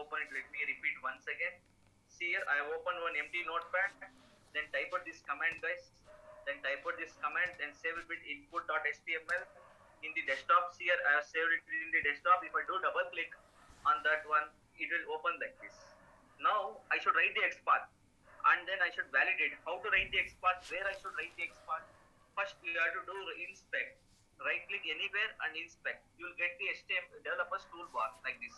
open it. Let me repeat once again. See here, I have opened one empty notepad. Then type out this command, guys. Then type out this command. Then save it with input.html in the desktop. See here, I have saved it in the desktop. If I do double click on that one, it will open like this. Now I should write the XPath, and then I should validate how to write the XPath, where I should write the XPath. First, you have to do inspect. Right click anywhere and inspect. You will get the HTML developers toolbar like this.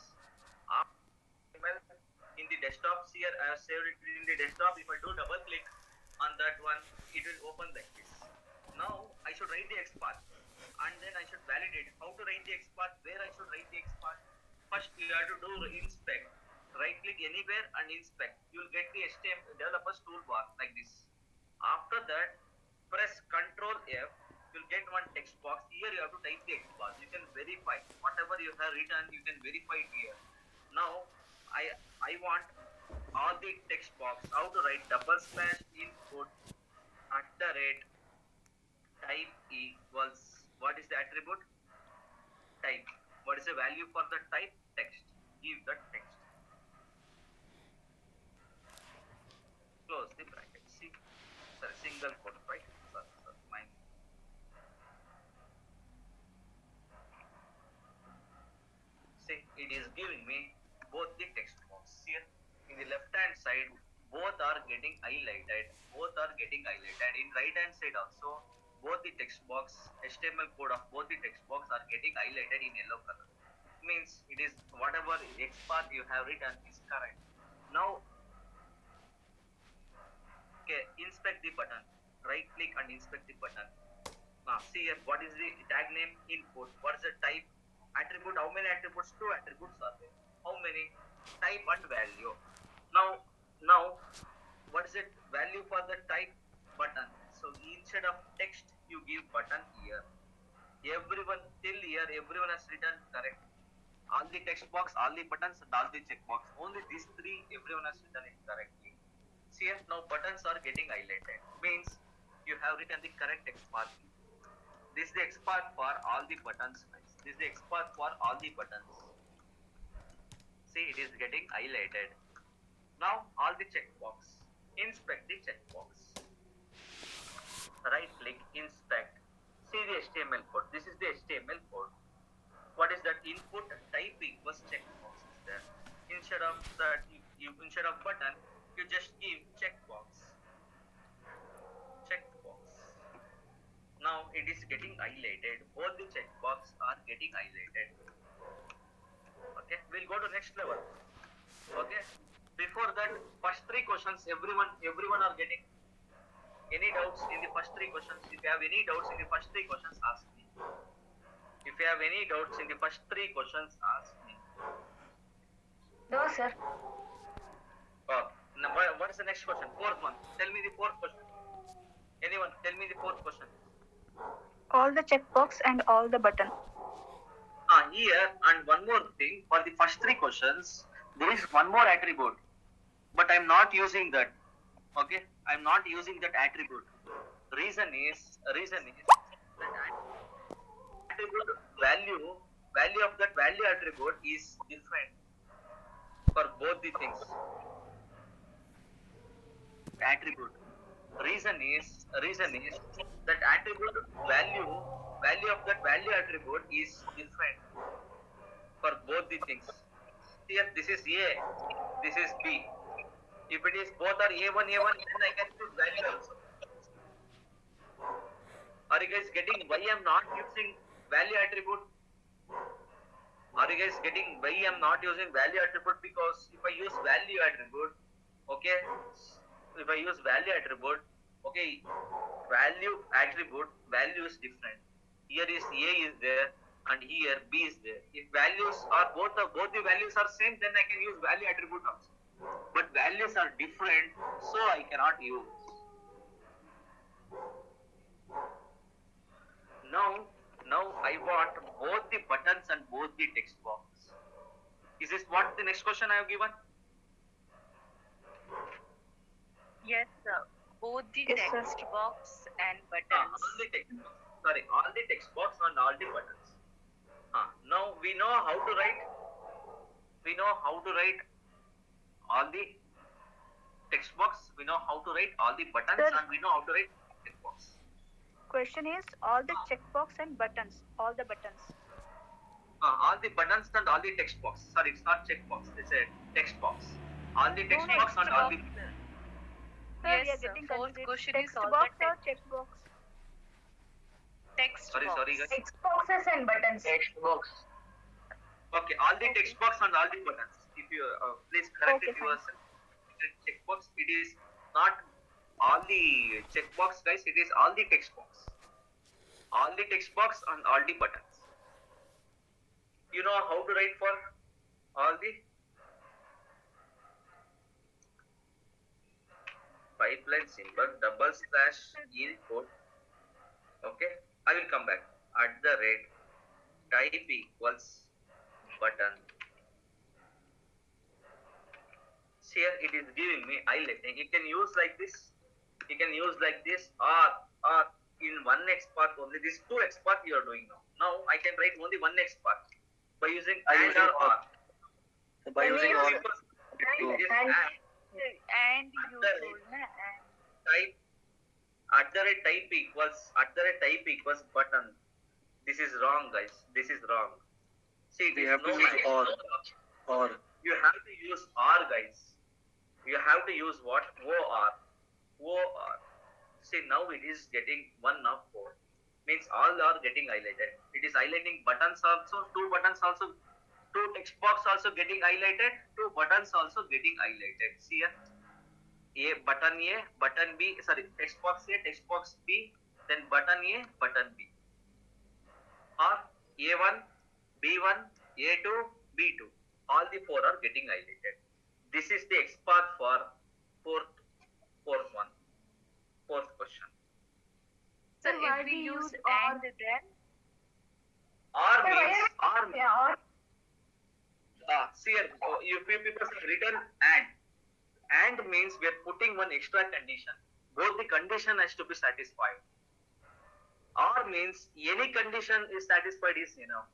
In the desktop, here I have saved it in the desktop. If I do double click on that one, it will open like this. Now I should write the XPath, and then I should validate how to write the XPath, where I should write the XPath. First, you have to do inspect. Right click anywhere and inspect. You will get the HTML developers toolbar like this. After that, press Ctrl F. You will get one text box. Here you have to type the XPath. You can verify whatever you have written. You can verify it here. Now I want all the text box. How to write /input @type equals, what is the attribute? Type. What is the value for the type? Text. Give the text. Close the bracket. See, sorry, single quote, right? Sorry, mine. See, it is giving me both the text box. Here in the left hand side, both are getting highlighted. In right hand side also, both the text box, HTML code of both the text box are getting highlighted in yellow color. Means it is whatever XPath you have written is correct. Now, okay, inspect the button. Right click and inspect the button. Now see here, what is the tag name? Input. What is the type? Attribute. How many attributes? 2 attributes are there. How many? Type and value. Now what is it? Value for the type? Button. So instead of text, you give button here. Everyone till here, everyone has written correct. All the text box, all the buttons, and all the checkbox. Only these 3, everyone has written it correctly. See here, now buttons are getting highlighted. Means you have written the correct XPath. This is the XPath for all the buttons. This is the XPath for all the buttons. See, it is getting highlighted. Now all the checkbox. Inspect the checkbox. Right click, inspect. See the HTML code. This is the HTML code. What is that? Input type equals checkbox is there. Instead of that, instead of button, you just give checkbox. Now it is getting highlighted. Both the checkbox are getting highlighted. Okay, we'll go to next level. Okay, before that, first 3 questions, everyone are getting. Any doubts in the first 3 questions? If you have any doubts in the first 3 questions, ask me. If you have any doubts in the first 3 questions, ask me. No, sir. Oh, now what is the next question? 4th one. Tell me the 4th question. Anyone? Tell me the 4th question. All the checkbox and all the button. Here, and one more thing, for the first 3 questions, there is one more attribute, but I am not using that. Okay, I am not using that attribute. Reason is that attribute value of that value attribute is different for both the things. Attribute. Reason is that attribute value of that value attribute is different for both the things. Here, this is A, this is B. If it is both are A1, then I can choose value also. Are you guys getting why I am not using value attribute? Are you guys getting why I am not using value attribute? Because if I use value attribute, okay, value is different. Here is A is there and here B is there. If values are both the values are same, then I can use value attribute also. But values are different, so I cannot use. Now I want both the buttons and both the text box. Is this what the next question I have given? Yes, sir. Both the Yes, sir. text box and buttons. All the text box and all the buttons. Now we know how to write all the text box. We know how to write all the buttons, Sir. and we know how to write text box. Question is all the checkbox and buttons. All the buttons. All the buttons and all the text box. Sorry, it's not checkbox. It's a text box. All the text box and all the. Sir, we are Yes, getting fourth confused. question is Text all box the or checkbox? text Sorry, box. guys. Text boxes and buttons. Text box. Okay, all the text box and all the buttons. If you please correct Okay, it fine. yourself. Checkbox. It is not all the checkbox, guys. It is all the text box. All the text box and all the buttons. You know how to write for all the pipeline symbol double slash in code. Okay, I will come back. At the rate type equals button. Here it is giving me highlighting. You can use like this. You can use like this or in one X path only. This two X path you are doing now. Now I can write only one X path by using and or or. By using all. And you told na and. Type at the rate type equals button. This is wrong, guys. This is wrong. See, We this have to no use match. or. You have to use or, guys. You have to use what? OR. OR. See, now it is getting 1 of 4. Means all are getting highlighted. It is highlighting buttons also, 2 buttons also, 2 text box also getting highlighted, 2 buttons also getting highlighted. See here. Button A, button B, sorry, text box A, text box B, then button A, button B. Or A1, B1, A2, B2. All the 4 are getting highlighted. This is the X path for fourth question. So Sir, why if we we use use or? and then R Sir, means why- R. Yeah, or See here, you people have written and means we are putting one extra condition. Both the condition has to be satisfied. Or means any condition is satisfied is enough.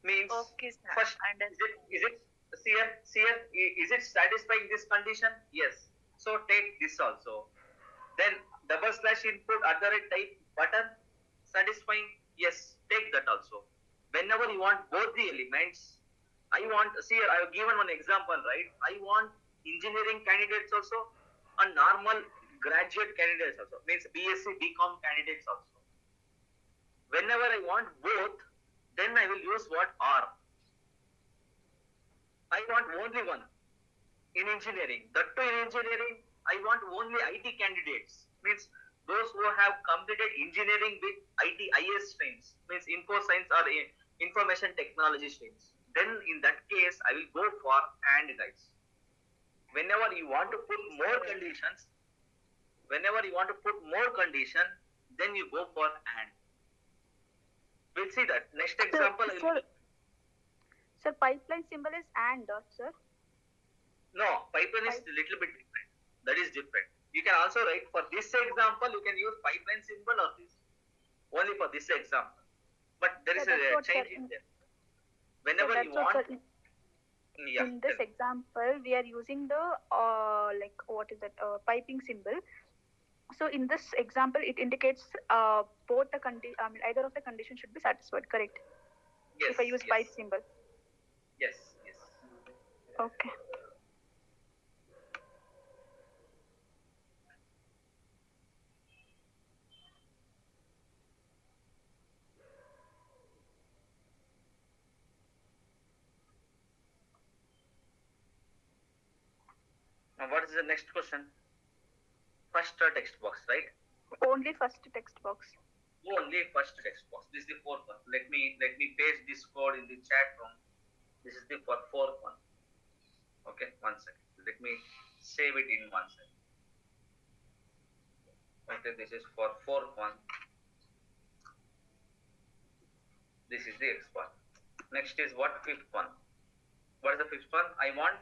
Means okay, sir. first Understood. is it see here, is it satisfying this condition? Yes. So take this also. Then double slash input at the rate type button satisfying? Yes. Take that also. Whenever you want both the elements, I want, see here, I have given one example, right? I want engineering candidates also and normal graduate candidates also, means BSc, BCom candidates also. Whenever I want both, then I will use what? R. I want only one in engineering. That too in engineering, I want only IT candidates, means those who have completed engineering with IT IS streams, means info science or information technology streams. Then in that case, I will go for and, guys. Whenever you want to put more conditions, then you go for and. We'll see that. Next example, I will. Sir, pipeline symbol is and, sir. No, pipeline is a little bit different. That is different. You can also write for this example, you can use pipeline symbol or this. Only for this example. But there is Sir, that's a what, change sir, in there. Whenever That's you what, want. sir, Yeah. in this example, we are using the piping symbol. So in this example, it indicates both the either of the condition should be satisfied. Correct? Yes. If I use yes, pipe symbol. Yes. Yes. Okay. Now, what is the next question? First text box, right? Only first text box. Only first text box. This is the fourth one. Let me paste this code in the chat room. This is the fourth one. Okay, 1 second. Let me save it in 1 second. Okay, this is for fourth one. This is the X one. Next is what? Fifth one. What is the fifth one? I want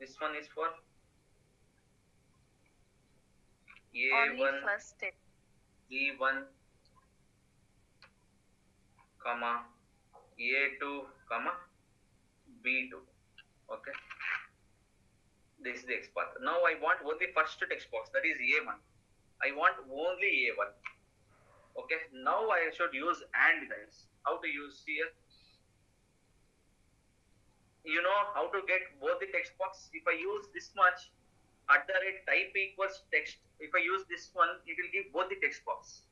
this one is for Only A1, first step. B1, comma A2, comma B2. Okay. This is the X path. Now I want only first text box, that is A1. I want only A1. Okay. Now I should use AND, guys. How to use here? You know how to get both the text box? If I use this much, @type equals text. If I use this one, it will give both the text box.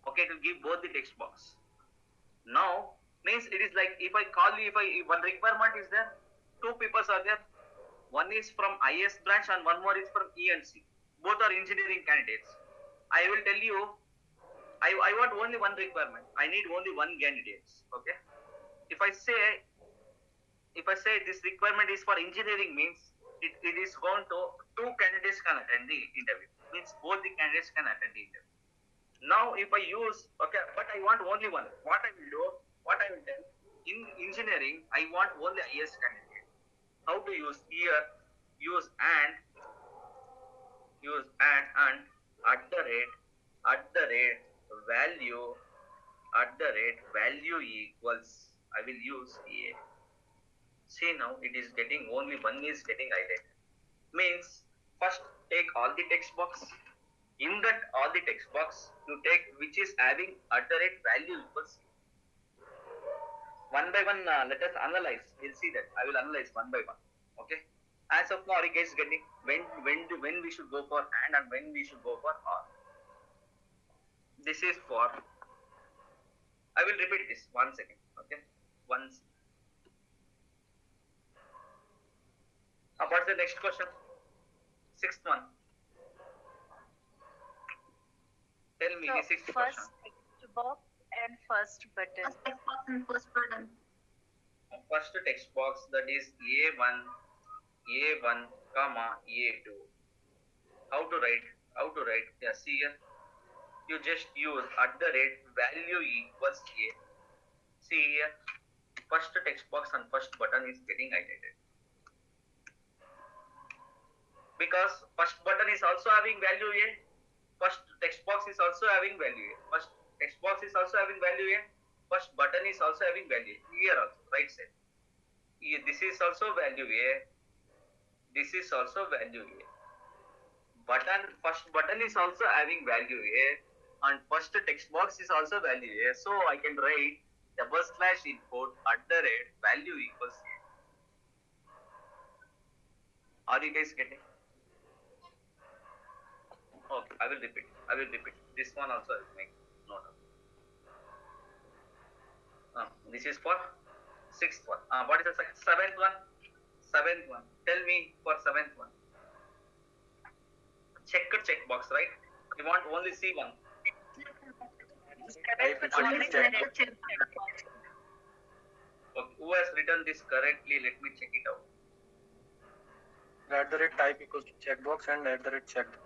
Okay, it will give both the text box. Now means it is like if I call you, if one requirement is there, two people are there. One is from IS branch and one more is from ENC. Both are engineering candidates. I will tell you, I want only one requirement. I need only one candidate. Okay. If I say this requirement is for engineering, means it is going to two candidates can attend the interview. Means both the candidates can attend the interview. Now if I use, okay, but I want only one. What I will do, what I will tell, in engineering, I want only IS candidate. How to use here? Use and value equals, I will use A. See, now it is getting only one is getting highlighted. Means first take all the text box. In that all the text box, you take which is having @value equals. One by one, let us analyze. We'll see that. I will analyze one by one. Okay. As of now, are you guys getting when we should go for and when we should go for or? This is for. I will repeat this 1 second. Okay. Once. What's the next question? Sixth one. Tell me So the sixth first question. text box and first button. First text box, that is A1, comma A2. How to write? Yeah, see here. You just use @value equals A. See here. First text box and first button is getting highlighted. Because first button is also having value A. First text box is also having value A. First text box is also having value A. First button is also having value A. Here also, right side. Here, this is also value A. This is also value A. First button is also having value A, and first text box is also value A. So I can write /input @value equals A. Are you guys getting? Okay, I will repeat. This one also I will make note of. This is for sixth one. What is the seventh one? Tell me for seventh one. Checkbox, right? You want only C1. Type equals check. Okay, who has written this correctly? Let me check it out. @type equals checkbox and @checked.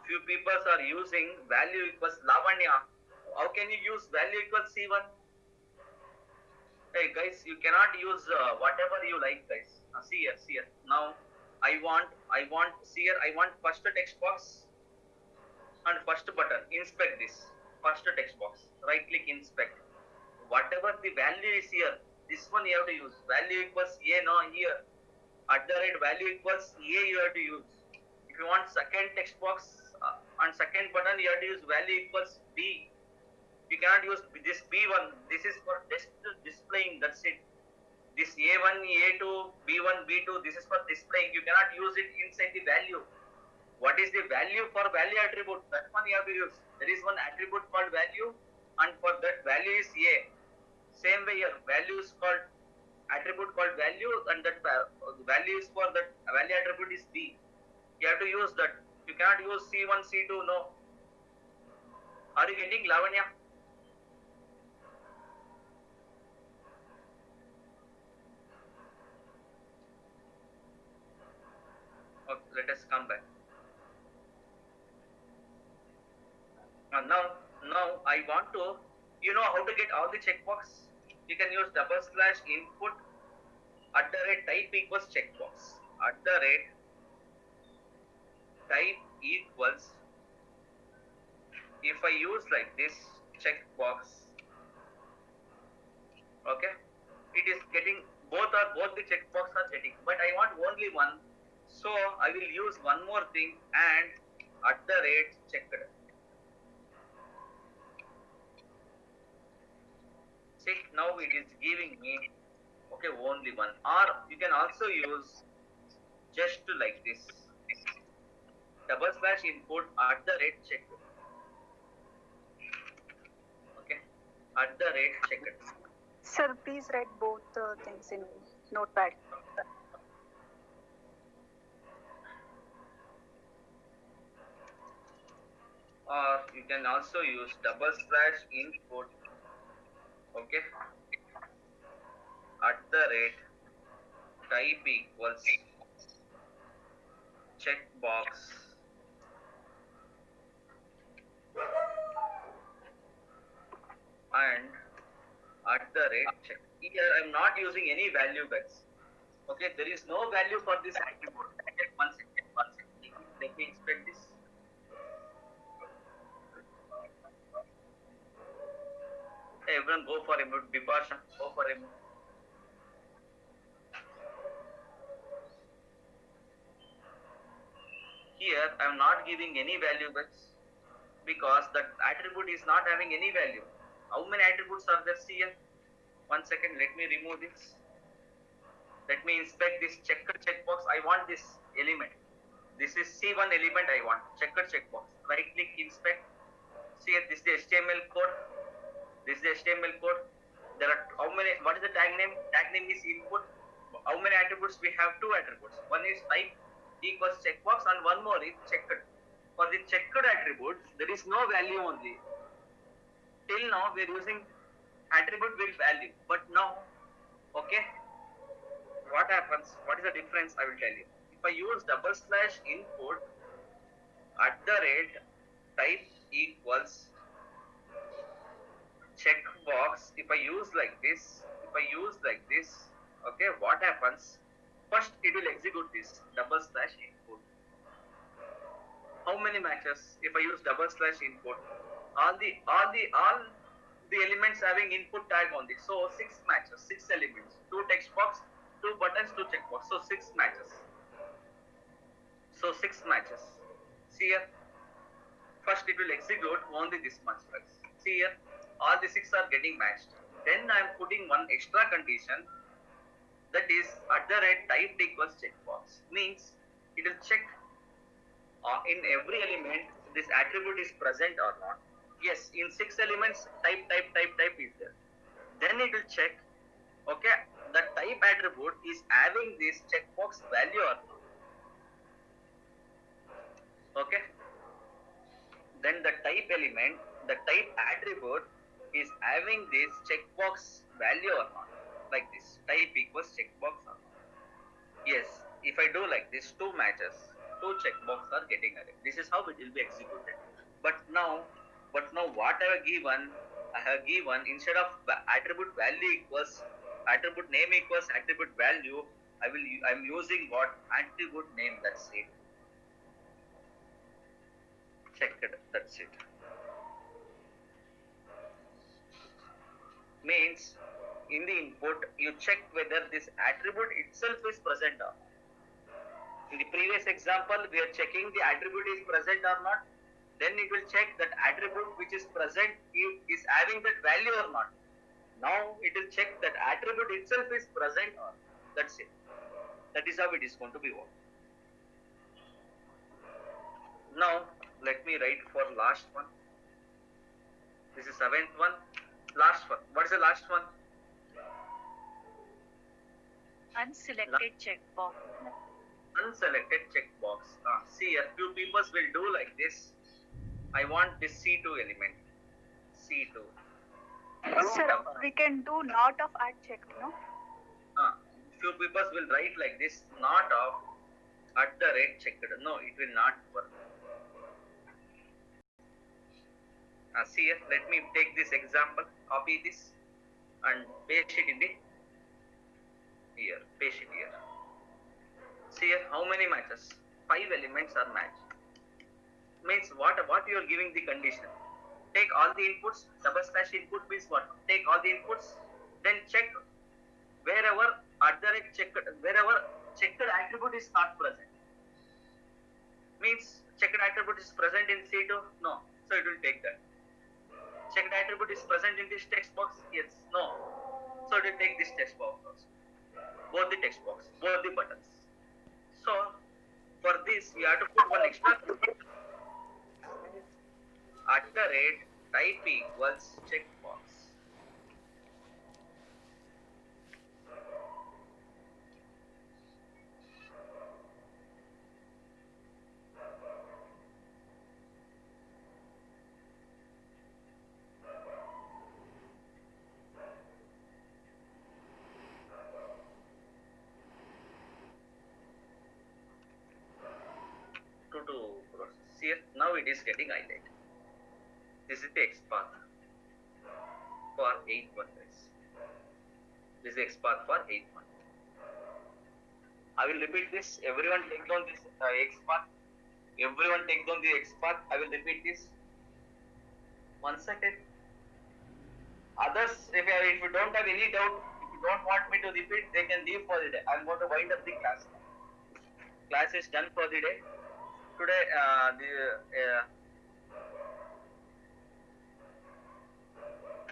Few people are using value equals Lavanya. How can you use value equals C1? Hey guys, you cannot use whatever you like, guys. See here. Now I want first text box and first button. Inspect this first text box. Right click, inspect. Whatever the value is here, this one you have to use. Value equals A. No, here @value equals A you have to use. If you want second text box and second button, you have to use value equals B. You cannot use this B1. This is for just displaying. That's it. This A1, A2, B1, B2. This is for displaying. You cannot use it inside the value. What is the value for value attribute? That one you have to use. There is one attribute called value, and for that value is A. Same way here, value is called attribute called value, and that value is for that value attribute is B. You have to use that. You cannot use C1, C2. No. Are you getting, Lavanya? Okay, let us come back. Now I want to, you know how to get all the checkbox? You can use /input @type equals checkbox. @type equals, if I use like this checkbox, Okay, it is getting both the checkbox are getting, but I want only one, so I will use one more thing and at the rate checked. See, now it is giving me okay only one, or you can also use just like this double slash input at the rate checked. Okay, at the rate checked. Sir, please write both things in notepad. Or you can also use double slash input, okay, at the rate type equals checkbox and at the rate check. Here I am not using any value, guys. Okay, there is no value for this attribute. One second, one second. Let me inspect this. Hey, everyone go for a minute. Bipasha, go for a minute. Here I am not giving any value, guys, because that attribute is not having any value. How many attributes are there here? One second, let me remove this. Let me inspect this checkbox. I want this element. This is C1 element I want. Checkbox. Right click, inspect. See, this is the HTML code. This is the HTML code. There are how many? What is the tag name? Tag name is input. How many attributes? We have two attributes. One is type equals checkbox, and one more is checked. For the checked attribute, there is no value only. Till now, we are using attribute with value, but now, okay, what happens? What is the difference? I will tell you. If I use double slash input at the rate type equals checkbox, if I use like this, okay, what happens? First, it will execute this double slash input. How many matches? If I use double slash input, all the elements having input tag on this. So 6 matches, 6 elements, 2 text box, 2 buttons, 2 checkbox. So 6 matches. See here. First it will execute only this much, guys. See here, all the 6 are getting matched. Then I am putting one extra condition, that is at the rate type equals checkbox. Means it will check in every element this attribute is present or not. Yes, in 6 elements type is there. Then it will check, okay, the type attribute is having this checkbox value or not. Okay, then the type element, the type attribute is having this checkbox value or not, like this, type equals checkbox or not. Yes, if I do like this, 2 matches, 2 checkbox are getting array. This is how it will be executed. But now what I have given instead of attribute value equals attribute name equals attribute value, I'm using what? Attribute name, that's it. Checked, that's it. Means in the input you check whether this attribute itself is present or not. In the previous example, we are checking the attribute is present or not. Then it will check that attribute which is present is having that value or not. Now it will check that attribute itself is present or not. That's it. That is how it is going to be worked. Now let me write for last one. This is 7th one. Last one. What is the last one? Unselected checkbox. Unselected checkbox. See, a few people will do like this. I want this C2 element. C2. Sir, we can do not of at checked, no? Few people will write like this, not of at the rate checked. No, it will not work. See here, let me take this example, copy this and paste it in the here, paste it here. See here, how many matches? 5 elements are matched. Means what you are giving the condition. Take all the inputs, double slash input means what? Take all the inputs, Then check wherever wherever checked attribute is not present. Means checked attribute is present in C2? No. So it will take that. Checked attribute is present in this text box? Yes. No. So it will take this text box also. Both the text box, both the buttons. So for this we have to put one extra @type equals checkbox. To process here. Now it is getting highlighted. This is the XPath for 8 months. This is XPath for 8 months. I will repeat this. Everyone take down this XPath. Everyone take down the XPath. I will repeat this. 1 second. Others, if you don't have any doubt, if you don't want me to repeat, they can leave for the day. I am going to wind up the class. Class is done for the day. Today,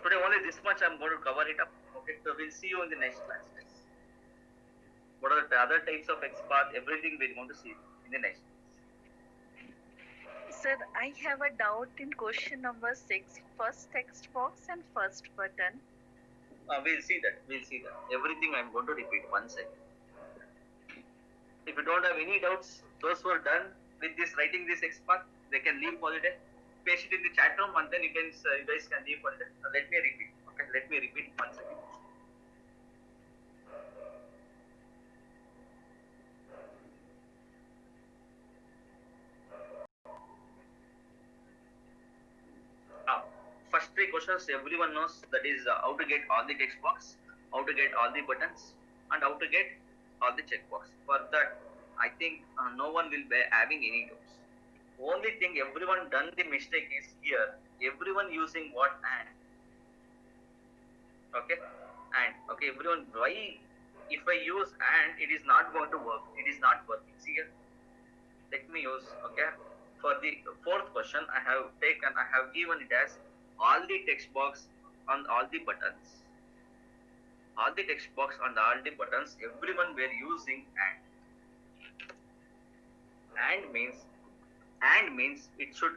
today only this much I am going to cover it up. Okay, so we'll see you in the next class. What are the other types of XPath? Everything we're going to see in the next class. Sir, I have a doubt in question number 6. First text box and first button. We'll see that. Everything I'm going to repeat 1 second. If you don't have any doubts, those who are done with this writing this XPath, they can leave for the day. Paste it in the chat room and then you guys can leave for the day. Let me repeat. Okay, let me repeat 1 second. First 3 questions everyone knows, that is how to get all the text box, how to get all the buttons, and how to get all the checkbox. For that, I think no one will be having any doubts. Only thing everyone done the mistake is here. Everyone using what and. Okay, and okay, everyone, why if I use and it is not going to work? It is not working. See here. Let me use. Okay, for the 4th question, I have given it as all the text box on all the buttons. All the text box on all the buttons. Everyone were using and. And means it should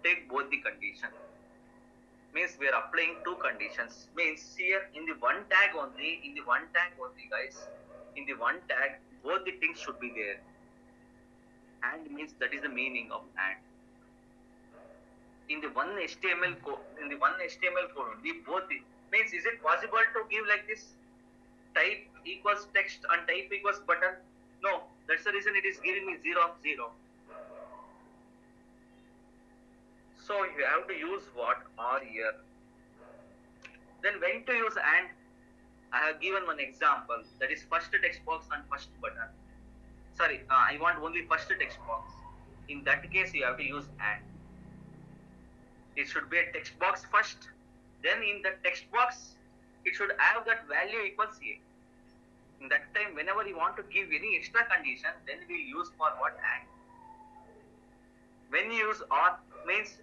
take both the condition. Means we are applying 2 conditions. Means here in the one tag only guys, in the one tag both the things should be there. And means that is the meaning of and. In the one HTML code only both the means, is it possible to give like this? Type equals text and type equals button? No, that's the reason it is giving me 0 of 0. So you have to use what? Or here. Then when to use and? I have given one example, that is first text box and first button. Sorry, I want only first text box. In that case, you have to use and. It should be a text box first. Then in the text box, it should have that value equals a. In that time, whenever you want to give any extra condition, then we use for what and. When you use or means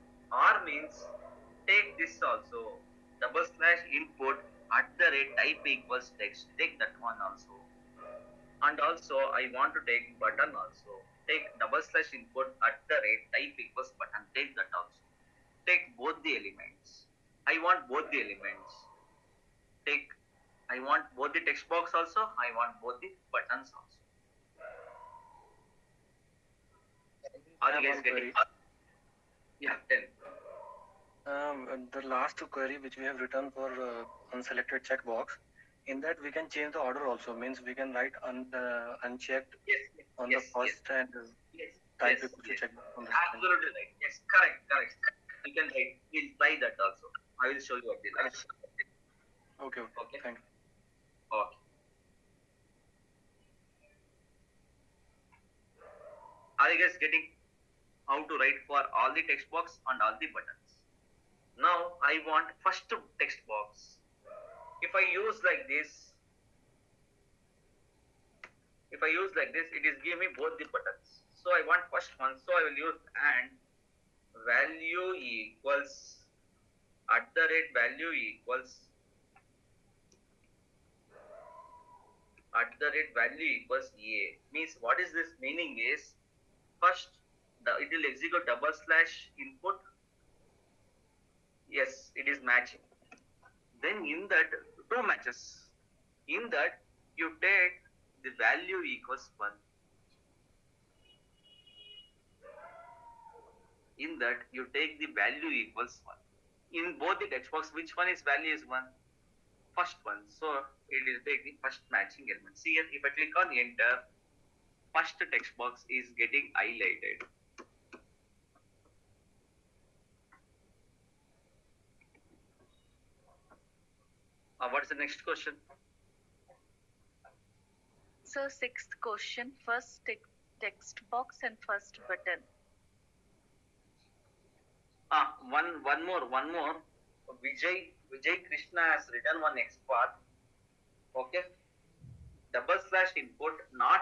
take this also, /input @type equals text. Take that one also. And also I want to take button also. Take /input @type equals button. Take that also. Take both the elements. I want both the elements. I want both the text box also. I want both the buttons also. Are you guys getting? Yeah, tell. The last query which we have written for unselected checkbox, in that we can change the order also. Means we can write unchecked on the first and type equal to checkbox on the second. Absolutely right. Yes, correct. You can write. We'll try that also. I will show you what the last. Okay. Thank you. Okay. Are you guys getting how to write for all the text box and all the buttons? Now I want first text box. if I use like this, it is giving me both the buttons. So I want first one, so I will use and value equals value equals value equals a. Means what is this meaning is, first it will execute double slash input. Yes, it is matching. Then in that two matches, in that you take the value equals 1. In that you take the value equals 1. In both the text box, which one is value is 1? First one. So it will take the first matching element. See here, if I click on enter, first text box is getting highlighted. What's the next question? So sixth question, first text box and first button. One more. Vijay Krishna has written one expert. Okay. Double slash input, not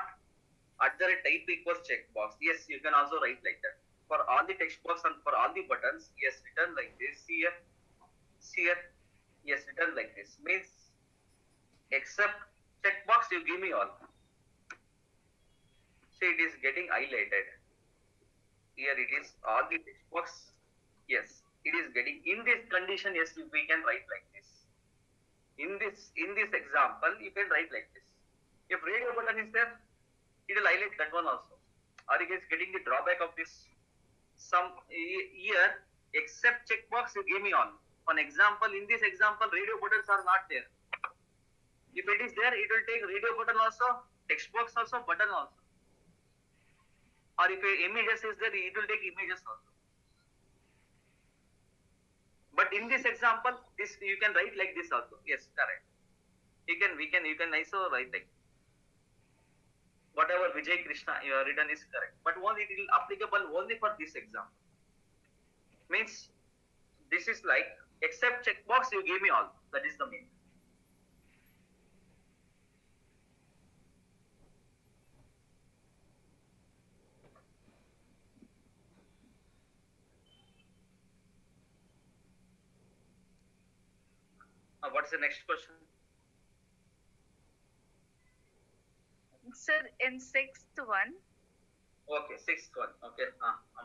@type equals checkbox. Yes, you can also write like that. For all the text box and for all the buttons, yes, written like this. See here. Yes, written like this. Means except checkbox, you give me all. See, it is getting highlighted. Here it is all the text box. Yes, it is getting in this condition. Yes, we can write like this. In this example, you can write like this. If radio button is there, it will highlight that one also. Or it is getting the drawback of this. Some here, except checkbox, you give me all. For example, in this example, radio buttons are not there. If it is there, it will take radio button also, text box also, button also. Or if images is there, it will take images also. But in this example, this you can write like this also. Yes, correct. You can also write like whatever Vijay Krishna you have written is correct. But only it will applicable only for this example. Means this is like except checkbox, you give me all. That is the meaning. What's the next question? Sir, in sixth one. Okay, sixth one. Okay,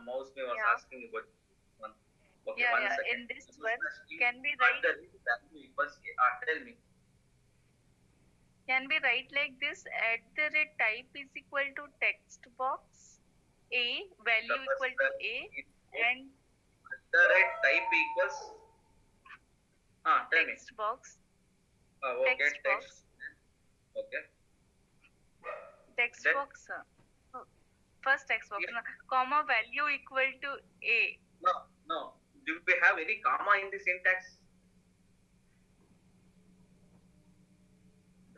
mouse me was asking about one. Okay, yeah, one yeah. second. In this one, can we write? Tell me. Can we write like this? @type is equal to text box a, value equal to a, and @type equals tell me. text box. Okay, text box. Okay. Text Then? box. First text box, Yeah. comma value equal to a. No. Do we have any comma in the syntax?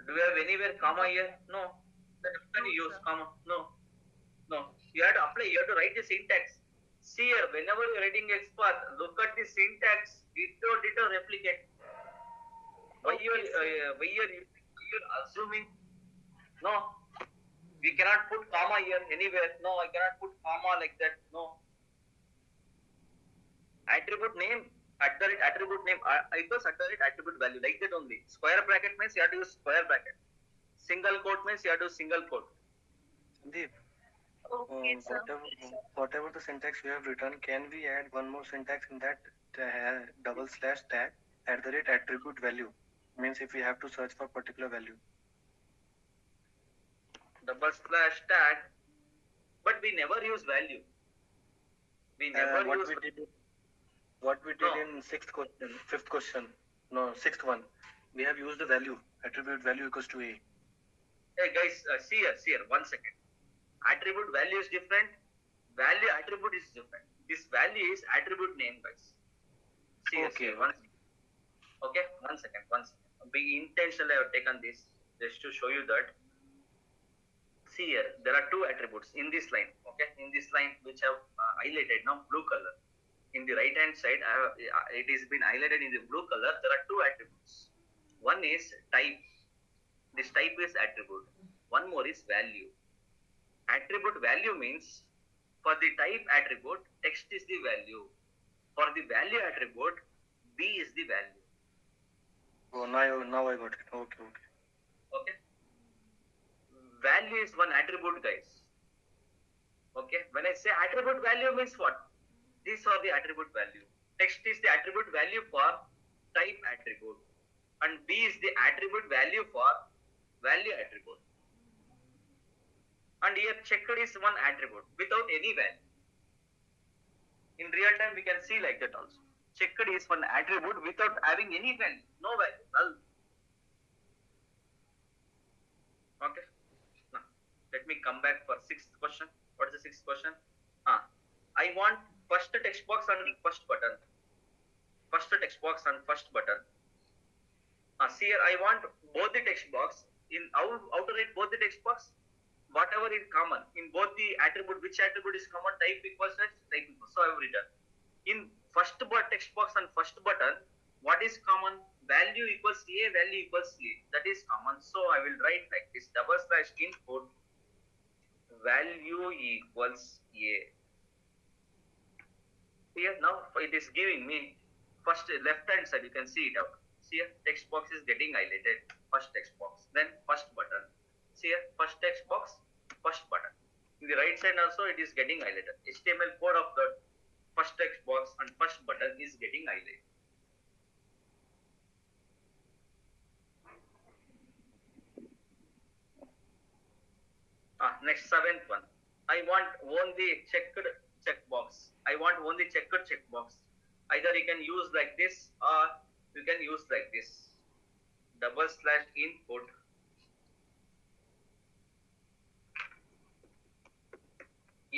Do we have anywhere comma here? No. Then how can you use sir. comma? No. You have to apply. You have to write the syntax. See here, whenever you're writing expert, look at the syntax. Ditto replicate. Why you're assuming? No. We cannot put comma here anywhere. No, I cannot put comma like that. No. Attribute name, attribute name equals attribute value, like that only. Square bracket means you have to use square bracket. Single quote means you have to use single quote. Deep, Okay, sir. whatever the syntax we have written, can we add one more syntax in that double slash tag @attribute value? Means if we have to search for particular value. Double slash tag, but we never use value. We never use. What we did in fifth question, no, sixth one, we have used the value, attribute value equals to a. Hey guys, see here, 1 second. Attribute value is different. Value attribute is different. This value is attribute name, guys. See Okay. here, okay, 1 second. Be intentionally I have taken this just to show you that. See here, there are two attributes in this line. Okay, in this line which I have highlighted now, blue color. In the right hand side, it is been highlighted in the blue color. There are two attributes. One is type. This type is attribute. One more is value. Attribute value means for the type attribute, text is the value. For the value attribute, B is the value. Oh, now I got it. Okay. Okay. Value is one attribute, guys. Okay. When I say attribute value means what? These are the attribute value. Text is the attribute value for type attribute, and B is the attribute value for value attribute. And here checked is one attribute without any value. In real time, we can see like that also. Checked is one attribute without having any value, no value, null. Okay. Now, let me come back for sixth question. What is the sixth question? I want first text box and first button. First text box and first button. See here, I want both the text box. In how to write both the text box? Whatever is common in both the attribute, which attribute is common? Type equals text, type equals. So I have written in first text box and first button, what is common? Value equals A, value equals A. That is common. So I will write like this: / input value equals A. Here now it is giving me first left hand side. You can see it out. See here, text box is getting highlighted. First text box, then first button. See here, first text box, first button. In the right side also it is getting highlighted. HTML code of the first text box and first button is getting highlighted. Next seventh one. I want only checked checkbox. I want only checked checkbox. Either you can use like this or you can use like this: /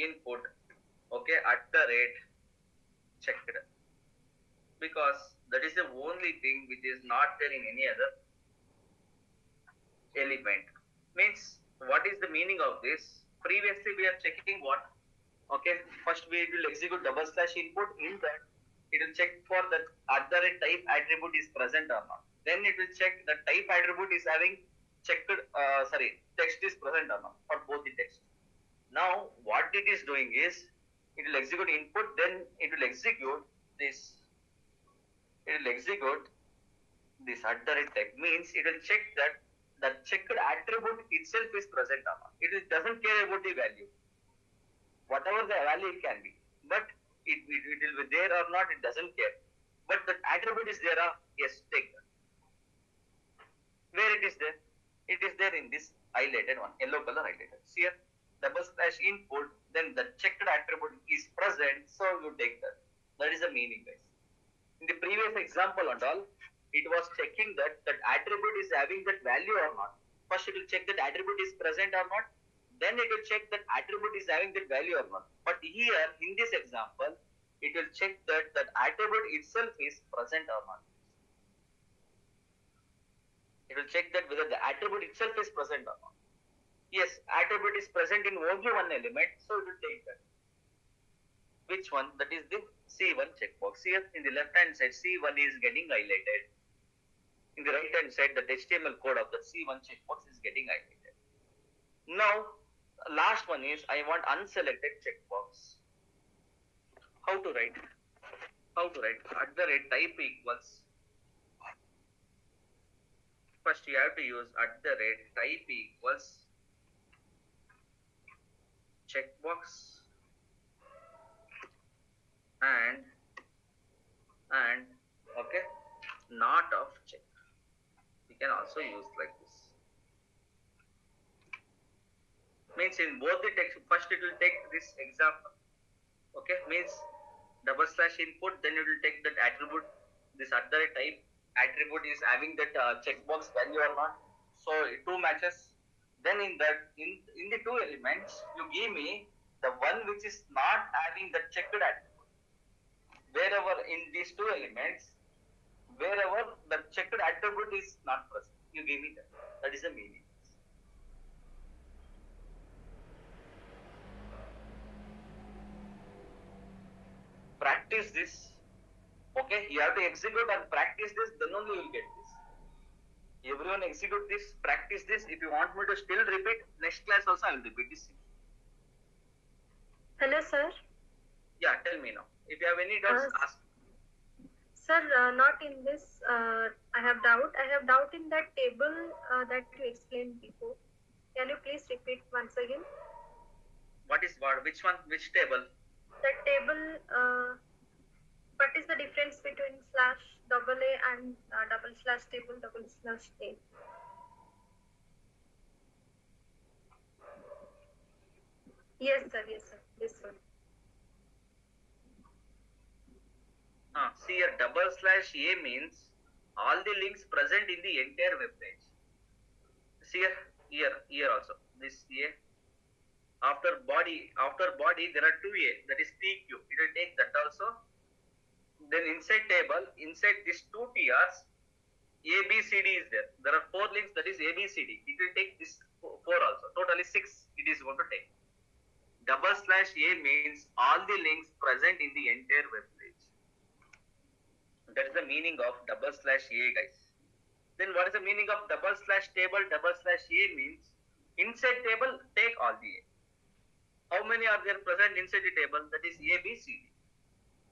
input okay @ checked, because that is the only thing which is not there in any other element. Means what is the meaning of this? Previously we are checking what? Okay, first we will execute / input. In that it will check for the @ type attribute is present or not. Then it will check the type attribute is having checked text is present or not for both the text. Now what it is doing is it will execute input, then it will execute this. It will execute this @ type, means it will check that the checked attribute itself is present or not. It doesn't care about the value, whatever the value it can be, but it will be there or not, it doesn't care. But the attribute is there, yes, take that. Where it is there? It is there in this highlighted one, yellow color highlighted. See here, / input, then the checked attribute is present, so you take that. That is the meaning, guys. In the previous example and all, it was checking that attribute is having that value or not. First it will check that attribute is present or not, then it will check that attribute is having that value or not. But here in this example, it will check that attribute itself is present or not. It will check that whether the attribute itself is present or not. Yes, attribute is present in only one element, so it will take that. Which one? That is the C1 checkbox. Here in the left hand side, C1 is getting highlighted. In the right hand side, the HTML code of the C1 checkbox is getting highlighted. Now, last one is I want unselected checkbox. How to write? @ type equals. First you have to use @ type equals checkbox and okay, not of check. You can also use like this. Means in both the text, first it will take this example. Okay, means / input, then it will take that attribute, this @ type attribute is having that checkbox value or not. So two matches. Then in the two elements, you give me the one which is not having the checked attribute. Wherever in these two elements, wherever the checked attribute is not present, you give me that. That is the meaning. Practice this. Okay, you have to execute and practice this, then only you will get this. Everyone execute this, practice this. If you want me to still repeat, next class also I will repeat this. Hello, sir. Yeah, tell me now. If you have any doubts, ask. Sir, not in this. I have doubt. I have doubt in that table that you explained before. Can you please repeat once again? What is what? Which one? Which table? That table. What is the difference between slash double A and double slash table double slash A? Yes, sir. Yes, sir. This one. See here, double slash A means all the links present in the entire web page. See here also. This A. After body, there are two A. That is PQ. It will take that also. Then inside table, inside these two TRs, A, B, C, D is there. There are 4 links, that is A, B, C, D. It will take this 4 also. Totally 6 it is going to take. Double slash A means all the links present in the entire web page. That is the meaning of double slash A, guys. Then what is the meaning of double slash table? Double slash A means inside table, take all the A. How many are there present inside the table? That is A, B, C, D.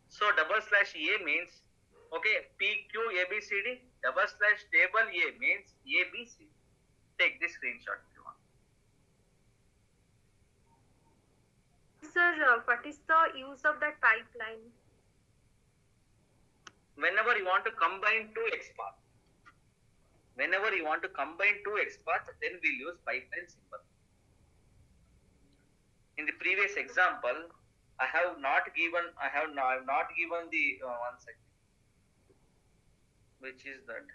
So double slash A means, okay, PQ ABCD, double slash table A means ABC. Take this screenshot if you want. Sir, what is the use of the pipeline? Whenever you want to combine two XPath, then we'll use pipeline symbol. In the previous example, I have not given the one second. Which is that?